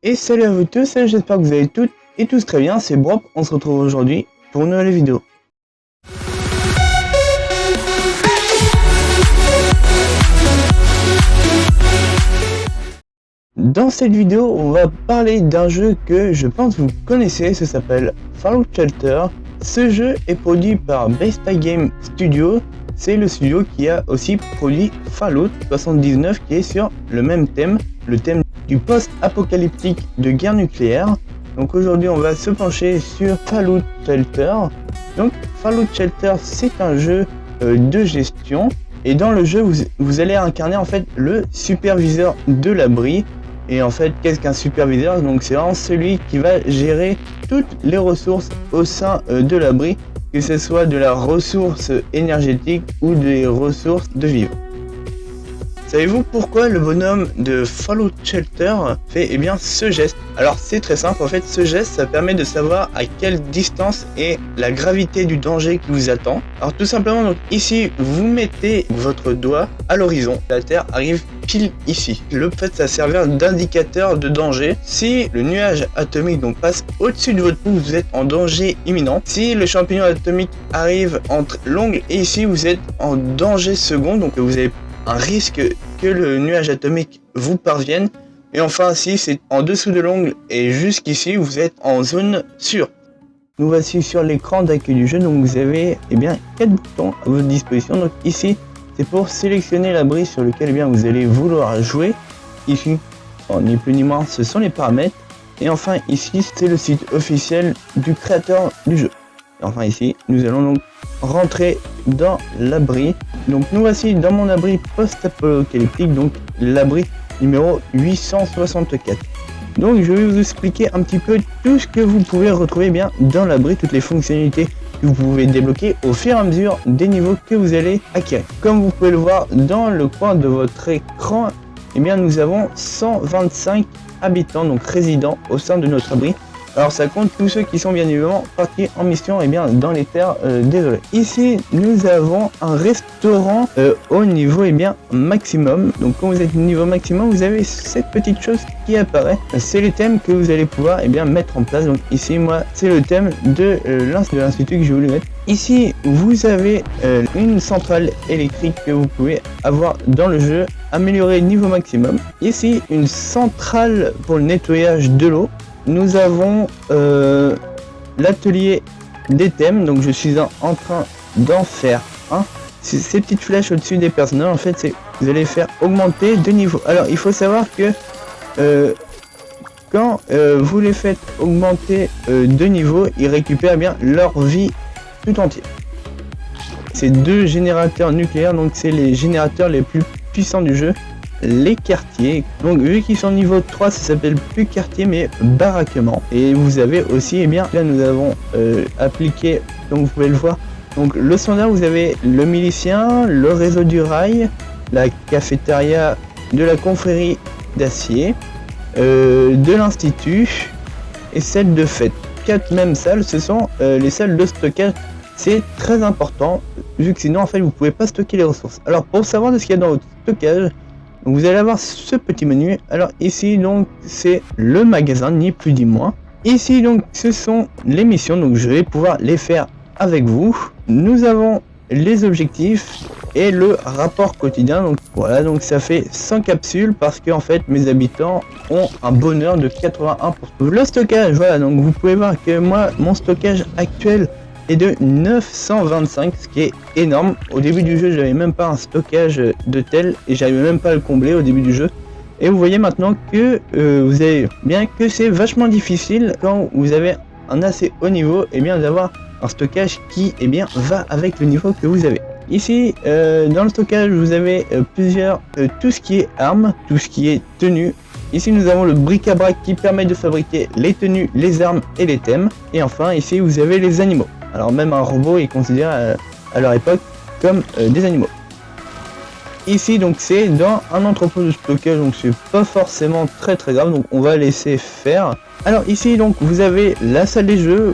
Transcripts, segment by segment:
Et salut à vous tous, j'espère que vous allez toutes et tous très bien, c'est Brop, on se retrouve aujourd'hui pour une nouvelle vidéo. Dans cette vidéo, on va parler d'un jeu que je pense vous connaissez, ça s'appelle Fallout Shelter. Ce jeu est produit par Base Game Studio, c'est le studio qui a aussi produit Fallout 79 qui est sur le même thème, le thème du post-apocalyptique de guerre nucléaire. Donc aujourd'hui on va se pencher sur Fallout Shelter. Donc Fallout Shelter c'est un jeu de gestion et dans le jeu vous allez incarner en fait le superviseur de l'abri. Et en fait, qu'est-ce qu'un superviseur? Donc c'est vraiment celui qui va gérer toutes les ressources au sein de l'abri, que ce soit de la ressource énergétique ou des ressources de vivre. Savez-vous pourquoi le bonhomme de Fallout Shelter fait ce geste? Alors c'est très simple, en fait ce geste ça permet de savoir à quelle distance est la gravité du danger qui vous attend. Alors tout simplement, donc ici vous mettez votre doigt à l'horizon, la Terre arrive pile ici. Le fait ça servir d'indicateur de danger. Si le nuage atomique donc passe au-dessus de votre pouce, vous êtes en danger imminent. Si le champignon atomique arrive entre l'ongle et ici, vous êtes en danger second, donc vous avez un risque que le nuage atomique vous parvienne. Et enfin, si c'est en dessous de l'ongle et jusqu'ici, vous êtes en zone sûre. Nous voici sur l'écran d'accueil du jeu, donc vous avez 4 boutons à votre disposition. Donc ici, c'est pour sélectionner l'abri sur lequel vous allez vouloir jouer. Ici, ni plus ni moins, ce sont les paramètres. Et enfin ici, c'est le site officiel du créateur du jeu. Et enfin ici, nous allons donc rentrer dans l'abri. Donc nous voici dans mon abri post-apocalyptique, donc l'abri numéro 864. Donc je vais vous expliquer un petit peu tout ce que vous pouvez retrouver dans l'abri, toutes les fonctionnalités que vous pouvez débloquer au fur et à mesure des niveaux que vous allez acquérir. Comme vous pouvez le voir dans le coin de votre écran, nous avons 125 habitants, donc résidents au sein de notre abri. Alors ça compte tous ceux qui sont bien évidemment partis en mission dans les terres désolées. Ici nous avons un restaurant au niveau maximum. Donc quand vous êtes au niveau maximum, vous avez cette petite chose qui apparaît. C'est les thèmes que vous allez pouvoir mettre en place. Donc ici moi c'est le thème de l'institut que je voulais mettre. Ici vous avez une centrale électrique que vous pouvez avoir dans le jeu, améliorer niveau maximum. Ici une centrale pour le nettoyage de l'eau. Nous avons l'atelier des thèmes, donc je suis en train d'en faire un. Ces petites flèches au-dessus des personnages, en fait, vous allez faire augmenter de niveau. Alors, il faut savoir que quand vous les faites augmenter de niveau, ils récupèrent leur vie tout entière. Ces deux générateurs nucléaires, donc c'est les générateurs les plus puissants du jeu. Les quartiers, donc vu qu'ils sont niveau 3, ça s'appelle plus quartier mais baraquement. Et vous avez aussi là nous avons appliqué, donc vous pouvez le voir, donc le standard, vous avez le milicien, le réseau du rail, la cafétéria de la confrérie d'acier, de l'institut et celle de fête. 4 mêmes salles, ce sont les salles de stockage. C'est très important vu que sinon en fait vous pouvez pas stocker les ressources. Alors pour savoir de ce qu'il y a dans votre stockage, donc vous allez avoir ce petit menu. Alors ici donc c'est le magasin, ni plus ni moins. Ici donc ce sont les missions, donc je vais pouvoir les faire avec vous. Nous avons les objectifs et le rapport quotidien. Donc voilà, donc ça fait 100 capsules parce que en fait mes habitants ont un bonheur de 81%. Le stockage, voilà, donc vous pouvez voir que moi mon stockage actuel est de 925, ce qui est énorme. Au début du jeu, j'avais même pas un stockage de tel et j'arrivais même pas à le combler au début du jeu. Et vous voyez maintenant que vous avez que c'est vachement difficile quand vous avez un assez haut niveau d'avoir un stockage qui va avec le niveau que vous avez. Ici dans le stockage vous avez plusieurs tout ce qui est armes, tout ce qui est tenue. Ici nous avons le bric-à-brac qui permet de fabriquer les tenues, les armes et les thèmes. Et enfin ici vous avez les animaux. Alors même un robot est considéré à leur époque comme des animaux. Ici donc c'est dans un entrepôt de stockage, donc c'est pas forcément très grave, donc on va laisser faire. Alors ici donc vous avez la salle des jeux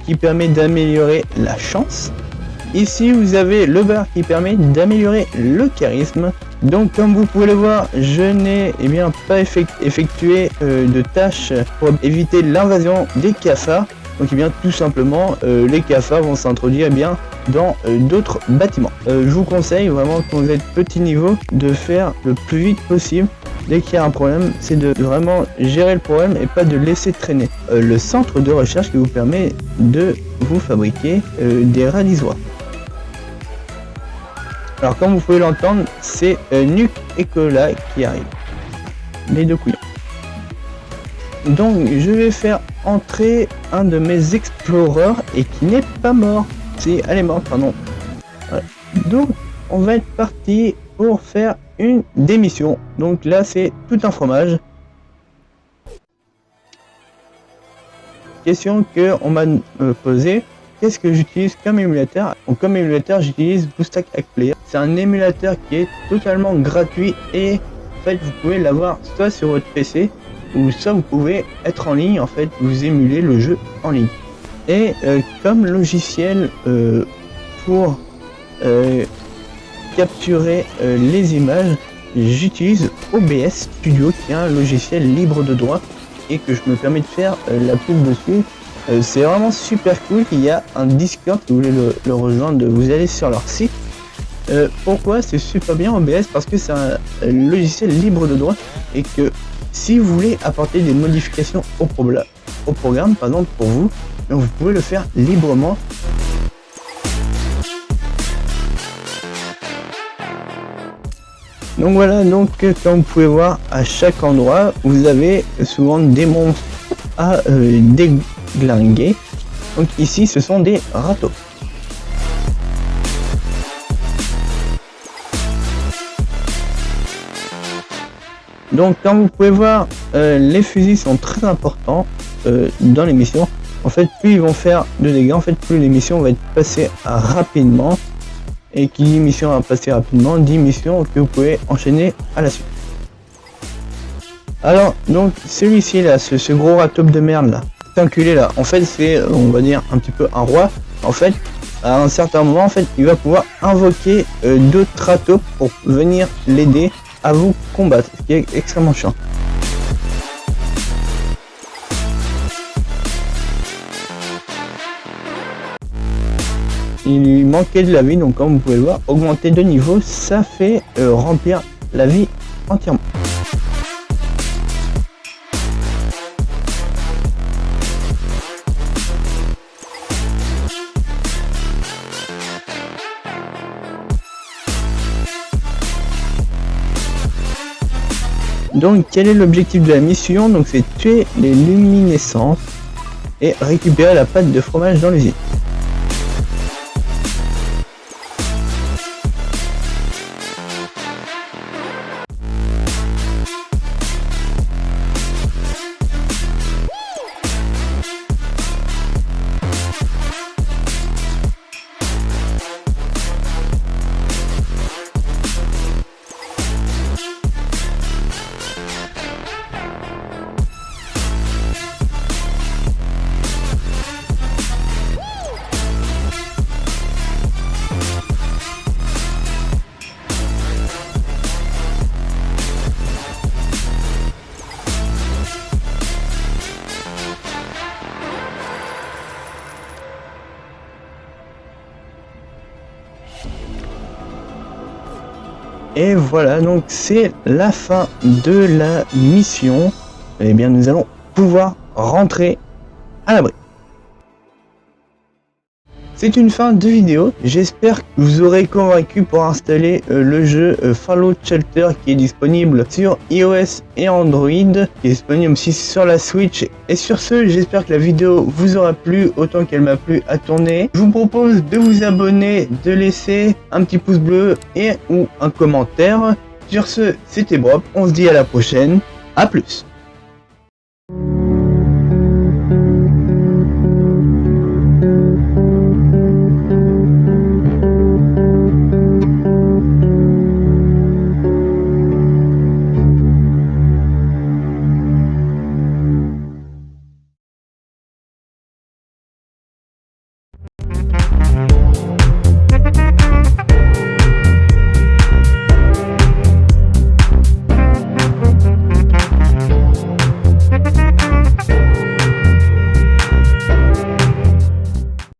qui permet d'améliorer la chance. Ici vous avez le bar qui permet d'améliorer le charisme. Donc comme vous pouvez le voir, je n'ai pas effectué de tâches pour éviter l'invasion des cafards. Donc tout simplement les cafards vont s'introduire dans d'autres bâtiments. Je vous conseille vraiment quand vous êtes petit niveau de faire le plus vite possible. Dès qu'il y a un problème, c'est de vraiment gérer le problème et pas de laisser traîner. Le centre de recherche qui vous permet de vous fabriquer des rats d'isoire. Alors comme vous pouvez l'entendre, c'est Nuke et Cola qui arrivent. Les deux couillons. Donc je vais faire entrer un de mes explorers et qui n'est pas mort. Si, elle est morte, pardon. Voilà. Donc on va être parti pour faire une démission. Donc là c'est tout un fromage. Question que on m'a posée. Qu'est-ce que j'utilise comme émulateur? Comme émulateur, j'utilise BlueStack Hack Player. C'est un émulateur qui est totalement gratuit et en fait vous pouvez l'avoir soit sur votre PC ou soit vous pouvez être en ligne, en fait vous émulez le jeu en ligne. Et comme logiciel pour capturer les images, j'utilise OBS Studio qui est un logiciel libre de droit et que je me permets de faire la pub dessus. C'est vraiment super cool. Il y a un Discord, si vous voulez le rejoindre, vous allez sur leur site. Pourquoi c'est super bien OBS? Parce que c'est un logiciel libre de droit et que si vous voulez apporter des modifications au programme, par exemple pour vous, donc vous pouvez le faire librement. Donc voilà, donc comme vous pouvez voir, à chaque endroit, vous avez souvent des monstres à déglinguer. Donc ici, ce sont des râteaux. Donc comme vous pouvez voir, les fusils sont très importants dans les missions. En fait, plus ils vont faire de dégâts, en fait, plus les missions vont être passées rapidement. Et qui dit mission à passer rapidement, dit mission que vous pouvez enchaîner à la suite. Alors, donc, celui-ci là, ce gros râteau de merde là, cet enculé là, en fait, c'est, on va dire, un petit peu un roi. En fait, à un certain moment, en fait, il va pouvoir invoquer d'autres râteaux pour venir l'aider à vous combattre, ce qui est extrêmement chiant. Il lui manquait de la vie, donc comme vous pouvez le voir, augmenter de niveau, ça fait remplir la vie entièrement. Donc quel est l'objectif de la mission? Donc c'est tuer les luminescences et récupérer la pâte de fromage dans l'usine. Et voilà, donc c'est la fin de la mission. Eh bien, nous allons pouvoir rentrer à l'abri. C'est une fin de vidéo. J'espère que vous aurez convaincu pour installer le jeu Fallout Shelter qui est disponible sur iOS et Android, qui est disponible aussi sur la Switch. Et sur ce, j'espère que la vidéo vous aura plu autant qu'elle m'a plu à tourner. Je vous propose de vous abonner, de laisser un petit pouce bleu et ou un commentaire. Sur ce, c'était Brop. On se dit à la prochaine. À plus.